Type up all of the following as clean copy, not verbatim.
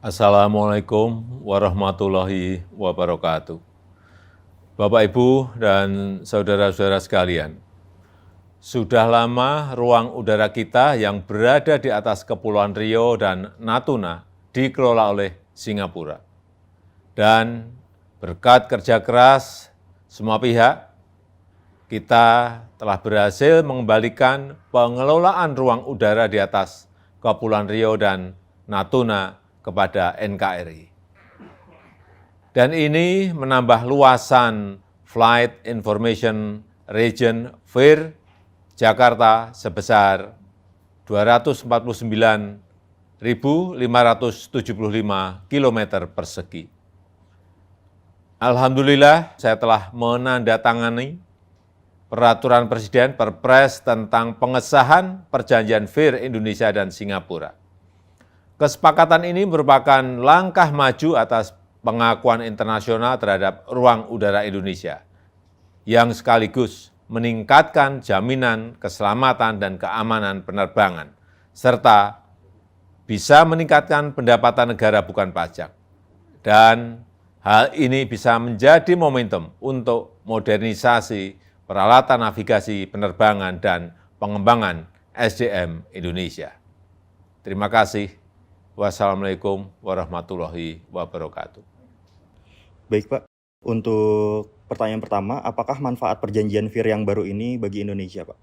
Assalamualaikum warahmatullahi wabarakatuh. Bapak, Ibu, dan saudara-saudara sekalian, sudah lama ruang udara kita yang berada di atas Kepulauan Riau dan Natuna dikelola oleh Singapura. Dan berkat kerja keras semua pihak, kita telah berhasil mengembalikan pengelolaan ruang udara di atas Kepulauan Riau dan Natuna kepada NKRI. Dan ini menambah luasan Flight Information Region FIR Jakarta sebesar 249.575 km persegi. Alhamdulillah, saya telah menandatangani Peraturan Presiden Perpres tentang pengesahan Perjanjian FIR Indonesia dan Singapura. Kesepakatan ini merupakan langkah maju atas pengakuan internasional terhadap ruang udara Indonesia, yang sekaligus meningkatkan jaminan keselamatan dan keamanan penerbangan, serta bisa meningkatkan pendapatan negara bukan pajak. Dan hal ini bisa menjadi momentum untuk modernisasi peralatan navigasi penerbangan dan pengembangan SDM Indonesia. Terima kasih. Wassalamualaikum warahmatullahi wabarakatuh. Baik Pak, untuk pertanyaan pertama, apakah manfaat perjanjian FIR yang baru ini bagi Indonesia Pak?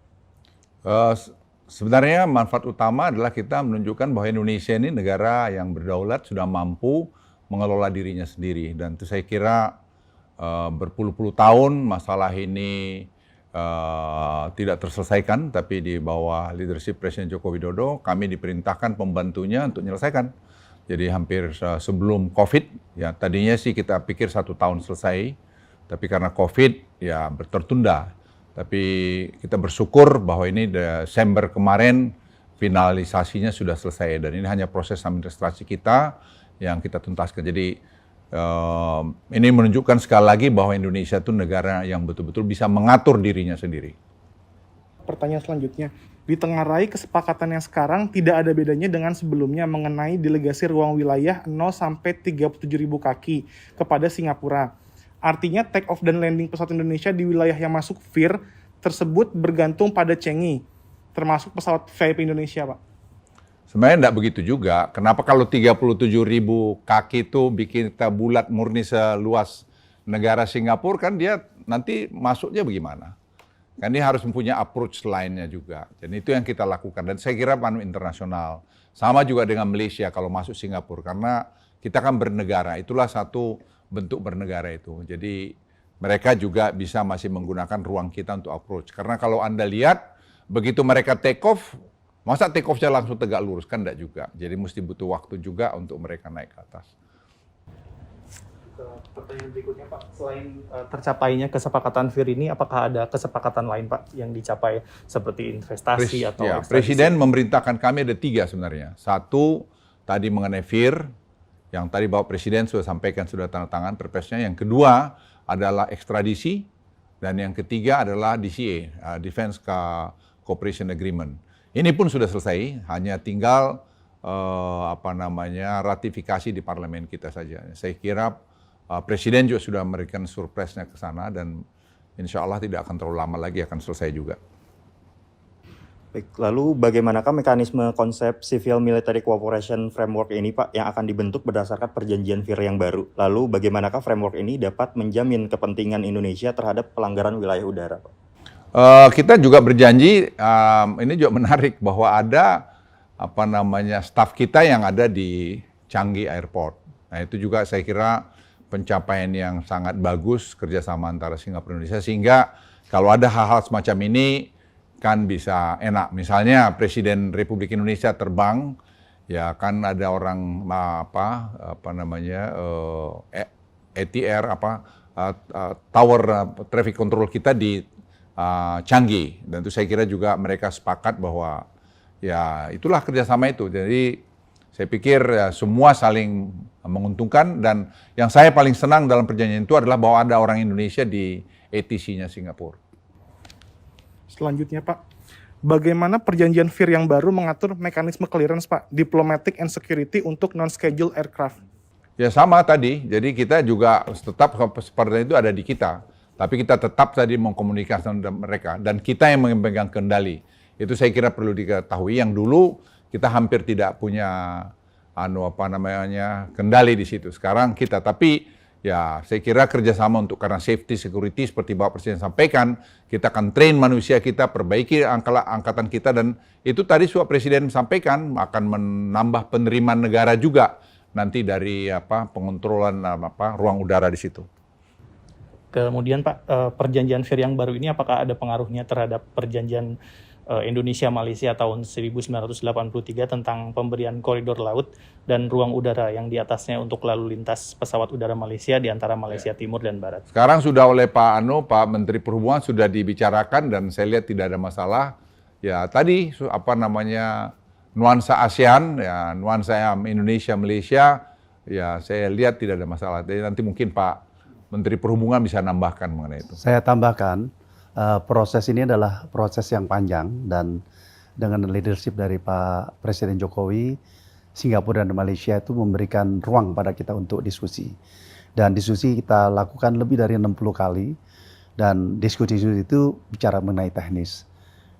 Sebenarnya manfaat utama adalah kita menunjukkan bahwa Indonesia ini negara yang berdaulat, sudah mampu mengelola dirinya sendiri. Dan itu saya kira berpuluh-puluh tahun masalah ini tidak terselesaikan, tapi di bawah leadership Presiden Joko Widodo, kami diperintahkan pembantunya untuk menyelesaikan. Jadi hampir sebelum COVID, ya tadinya sih kita pikir 1 tahun selesai, tapi karena COVID ya tertunda. Tapi kita bersyukur bahwa ini Desember kemarin finalisasinya sudah selesai, dan ini hanya proses administrasi kita yang kita tuntaskan. Jadi ini menunjukkan sekali lagi bahwa Indonesia itu negara yang betul-betul bisa mengatur dirinya sendiri. Pertanyaan selanjutnya, ditengarai kesepakatan yang sekarang tidak ada bedanya dengan sebelumnya mengenai delegasi ruang wilayah 0 sampai 37.000 kaki kepada Singapura. Artinya take off dan landing pesawat Indonesia di wilayah yang masuk FIR tersebut bergantung pada Changi, termasuk pesawat VIP Indonesia, Pak. Sebenarnya enggak begitu juga. Kenapa kalau 37.000 kaki itu bikin kita bulat murni seluas negara Singapura, kan dia nanti masuknya bagaimana? Kan dia harus mempunyai approach lainnya juga. Dan itu yang kita lakukan. Dan saya kira panu internasional. Sama juga dengan Malaysia kalau masuk Singapura. Karena kita kan bernegara. Itulah satu bentuk bernegara itu. Jadi mereka juga bisa masih menggunakan ruang kita untuk approach. Karena kalau Anda lihat, begitu mereka take off, masa take off-nya langsung tegak lurus? Kan enggak juga. Jadi mesti butuh waktu juga untuk mereka naik ke atas. Pertanyaan berikutnya Pak, selain tercapainya kesepakatan FIR ini, apakah ada kesepakatan lain Pak yang dicapai seperti investasi atau ekstradisi? Presiden memerintahkan kami ada 3 sebenarnya. 1, tadi mengenai FIR, yang tadi Bapak Presiden sudah sampaikan, sudah tanda tangan perpresnya. Yang kedua adalah ekstradisi, dan yang ketiga adalah DCA, Defense Cooperation Agreement. Ini pun sudah selesai, hanya tinggal ratifikasi di parlemen kita saja. Saya kira Presiden juga sudah memberikan surprise-nya ke sana, dan insya Allah tidak akan terlalu lama lagi akan selesai juga. Baik, lalu bagaimanakah mekanisme konsep Civil Military Cooperation Framework ini Pak yang akan dibentuk berdasarkan perjanjian FIR yang baru? Lalu bagaimanakah framework ini dapat menjamin kepentingan Indonesia terhadap pelanggaran wilayah udara Pak? Kita juga berjanji, ini juga menarik, bahwa ada staf kita yang ada di Changi Airport. Nah itu juga saya kira pencapaian yang sangat bagus kerjasama antara Singapura dan Indonesia, sehingga kalau ada hal-hal semacam ini kan bisa enak. Misalnya Presiden Republik Indonesia terbang, ya kan ada orang ATR tower traffic control kita di Changi, dan itu saya kira juga mereka sepakat bahwa ya itulah kerjasama itu. Jadi saya pikir ya, semua saling menguntungkan, dan yang saya paling senang dalam perjanjian itu adalah bahwa ada orang Indonesia di ATC-nya Singapura. Selanjutnya Pak, Bagaimana perjanjian FIR yang baru mengatur mekanisme clearance, Pak, diplomatic and security untuk non-scheduled aircraft? Ya sama tadi, jadi kita juga tetap seperti itu ada di kita. Tapi kita tetap tadi mengkomunikasikan dengan mereka dan kita yang memegang kendali. Itu saya kira perlu diketahui. Yang dulu kita hampir tidak punya kendali di situ. Sekarang kita, tapi ya saya kira kerjasama untuk karena safety security seperti Bapak Presiden sampaikan, kita akan train manusia kita, perbaiki angkatan kita, dan itu tadi Bapak Presiden sampaikan akan menambah penerimaan negara juga nanti dari pengontrolan ruang udara di situ. Kemudian Pak, perjanjian FIR yang baru ini apakah ada pengaruhnya terhadap perjanjian Indonesia-Malaysia tahun 1983 tentang pemberian koridor laut dan ruang udara yang di atasnya untuk lalu lintas pesawat udara Malaysia di antara Malaysia Timur dan Barat? Sekarang sudah oleh Pak Menteri Perhubungan sudah dibicarakan dan saya lihat tidak ada masalah. Ya tadi nuansa ASEAN, ya nuansa Indonesia-Malaysia, ya saya lihat tidak ada masalah. Jadi nanti mungkin Pak Menteri Perhubungan bisa nambahkan mengenai itu. Saya tambahkan, proses ini adalah proses yang panjang dan dengan leadership dari Pak Presiden Jokowi, Singapura dan Malaysia itu memberikan ruang pada kita untuk diskusi. Dan diskusi kita lakukan lebih dari 60 kali dan diskusi itu bicara mengenai teknis.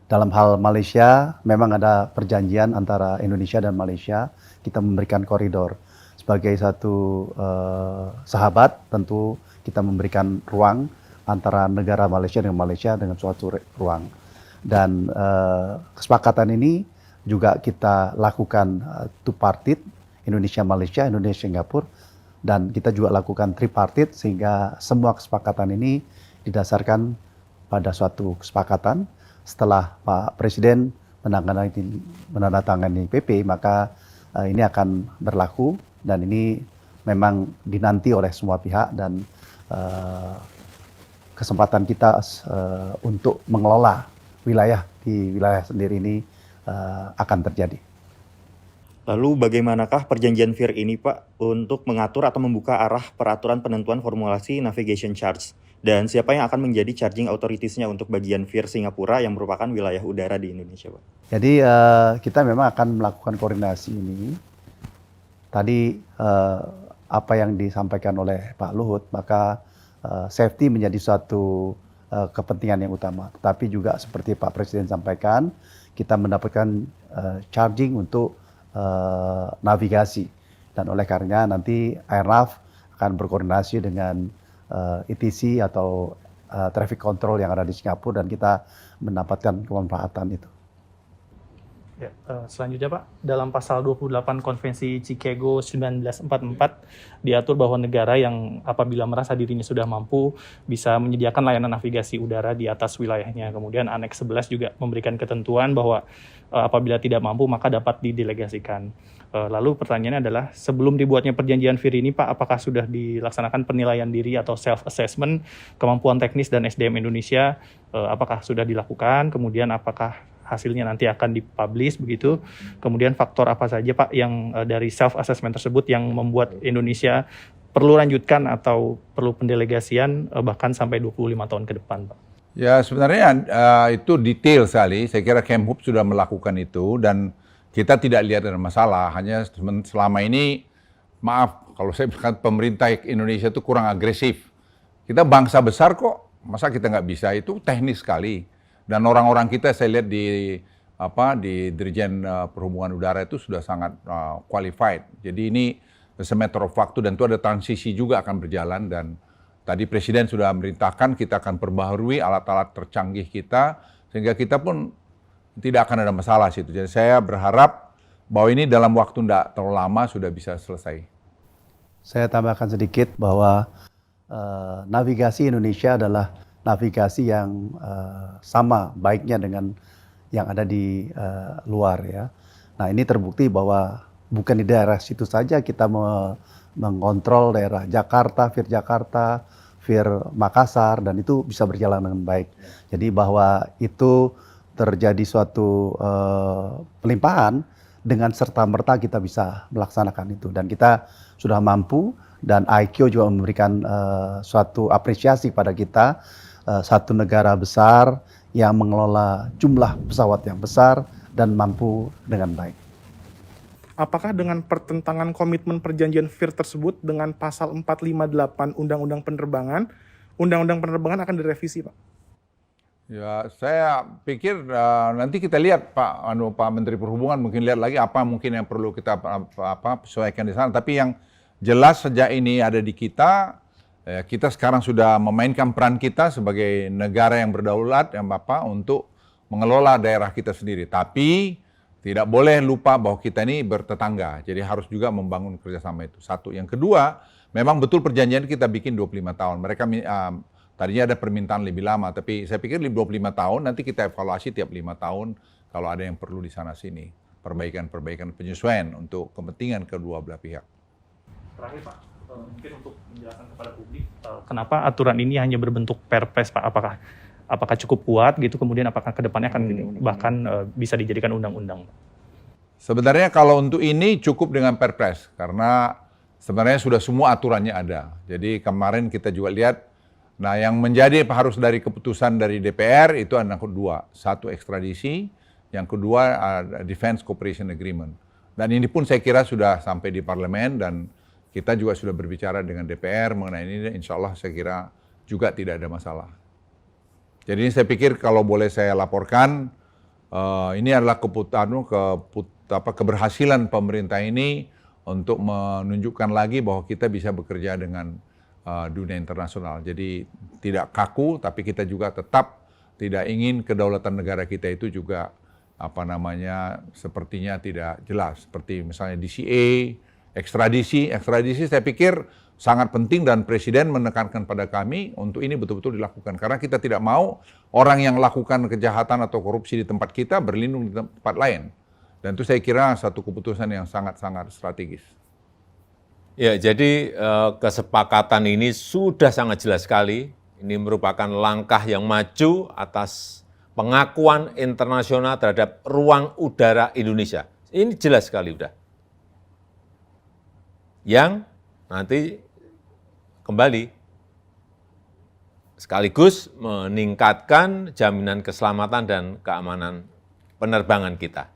Dalam hal Malaysia, memang ada perjanjian antara Indonesia dan Malaysia, kita memberikan koridor. Sebagai satu sahabat, tentu kita memberikan ruang antara negara Malaysia dengan suatu ruang. Dan kesepakatan ini juga kita lakukan two-parted, Indonesia-Malaysia, Indonesia-Singapura, dan kita juga lakukan tripartite sehingga semua kesepakatan ini didasarkan pada suatu kesepakatan. Setelah Pak Presiden menandatangani PP, maka ini akan berlaku dan ini memang dinanti oleh semua pihak dan kesempatan kita untuk mengelola wilayah di wilayah sendiri ini akan terjadi. Lalu bagaimanakah perjanjian FIR ini Pak untuk mengatur atau membuka arah peraturan penentuan formulasi navigation charge? Dan siapa yang akan menjadi charging authorities-nya untuk bagian FIR Singapura yang merupakan wilayah udara di Indonesia Pak? Jadi kita memang akan melakukan koordinasi ini. Tadi apa yang disampaikan oleh Pak Luhut, maka safety menjadi suatu kepentingan yang utama. Tetapi juga seperti Pak Presiden sampaikan, kita mendapatkan charging untuk navigasi. Dan oleh karenanya nanti Airnav akan berkoordinasi dengan ETC atau traffic control yang ada di Singapura dan kita mendapatkan kemanfaatan itu. Ya, selanjutnya Pak, dalam pasal 28 Konvensi Chicago 1944 diatur bahwa negara yang apabila merasa dirinya sudah mampu bisa menyediakan layanan navigasi udara di atas wilayahnya. Kemudian Aneks 11 juga memberikan ketentuan bahwa apabila tidak mampu maka dapat didelegasikan. Lalu pertanyaannya adalah sebelum dibuatnya perjanjian FIR ini Pak, apakah sudah dilaksanakan penilaian diri atau self-assessment kemampuan teknis dan SDM Indonesia? Apakah sudah dilakukan? Kemudian apakah hasilnya nanti akan dipublish begitu? Kemudian faktor apa saja Pak yang dari self-assessment tersebut yang membuat Indonesia perlu lanjutkan atau perlu pendelegasian bahkan sampai 25 tahun ke depan Pak? Ya sebenarnya itu detail sekali. Saya kira Kemhub sudah melakukan itu dan kita tidak lihat ada masalah. Hanya selama ini, maaf kalau saya bilang pemerintah Indonesia itu kurang agresif. Kita bangsa besar kok, masa kita nggak bisa? Itu teknis sekali. Dan orang-orang kita saya lihat di Dirjen Perhubungan Udara itu sudah sangat qualified. Jadi ini matter of waktu dan itu ada transisi juga akan berjalan dan tadi Presiden sudah memerintahkan kita akan perbaharui alat-alat tercanggih kita sehingga kita pun tidak akan ada masalah situ. Jadi saya berharap bahwa ini dalam waktu tidak terlalu lama sudah bisa selesai. Saya tambahkan sedikit bahwa navigasi Indonesia adalah navigasi yang sama baiknya dengan yang ada di luar ya. Nah ini terbukti bahwa bukan di daerah situ saja kita mengontrol daerah Jakarta, FIR Makassar dan itu bisa berjalan dengan baik. Jadi bahwa itu terjadi suatu pelimpahan dengan serta-merta kita bisa melaksanakan itu dan kita sudah mampu dan IQ juga memberikan suatu apresiasi pada kita satu negara besar yang mengelola jumlah pesawat yang besar dan mampu dengan baik. Apakah dengan pertentangan komitmen perjanjian FIR tersebut dengan pasal 458 Undang-Undang Penerbangan akan direvisi, Pak? Ya, saya pikir nanti kita lihat Pak Menteri Perhubungan mungkin lihat lagi apa mungkin yang perlu kita sesuaikan di sana. Tapi yang jelas sejak ini ada di kita, kita sekarang sudah memainkan peran kita sebagai negara yang berdaulat, yang untuk mengelola daerah kita sendiri. Tapi tidak boleh lupa bahwa kita ini bertetangga, jadi harus juga membangun kerjasama itu. Satu. Yang kedua, memang betul perjanjian kita bikin 25 tahun. Mereka tadinya ada permintaan lebih lama, tapi saya pikir 25 tahun, nanti kita evaluasi tiap 5 tahun kalau ada yang perlu di sana-sini. Perbaikan-perbaikan penyesuaian untuk kepentingan kedua belah pihak. Terakhir Pak, mungkin untuk menjelaskan kepada publik, kenapa aturan ini hanya berbentuk perpres Pak? Apakah cukup kuat gitu, kemudian apakah kedepannya akan bahkan bisa dijadikan undang-undang? Sebenarnya kalau untuk ini cukup dengan perpres, karena sebenarnya sudah semua aturannya ada. Jadi kemarin kita juga lihat, nah yang menjadi harus dari keputusan dari DPR itu ada dua. Satu ekstradisi, yang kedua Defense Cooperation Agreement. Dan ini pun saya kira sudah sampai di parlemen dan kita juga sudah berbicara dengan DPR mengenai ini, insya Allah saya kira juga tidak ada masalah. Jadi saya pikir kalau boleh saya laporkan, ini adalah keberhasilan pemerintah ini untuk menunjukkan lagi bahwa kita bisa bekerja dengan dunia internasional. Jadi tidak kaku, tapi kita juga tetap tidak ingin kedaulatan negara kita itu juga sepertinya tidak jelas. Seperti misalnya DCA, ekstradisi saya pikir sangat penting dan Presiden menekankan pada kami untuk ini betul-betul dilakukan. Karena kita tidak mau orang yang lakukan kejahatan atau korupsi di tempat kita berlindung di tempat lain. Dan itu saya kira satu keputusan yang sangat-sangat strategis. Ya, jadi kesepakatan ini sudah sangat jelas sekali. Ini merupakan langkah yang maju atas pengakuan internasional terhadap ruang udara Indonesia. Ini jelas sekali udah. Yang nanti kembali sekaligus meningkatkan jaminan keselamatan dan keamanan penerbangan kita.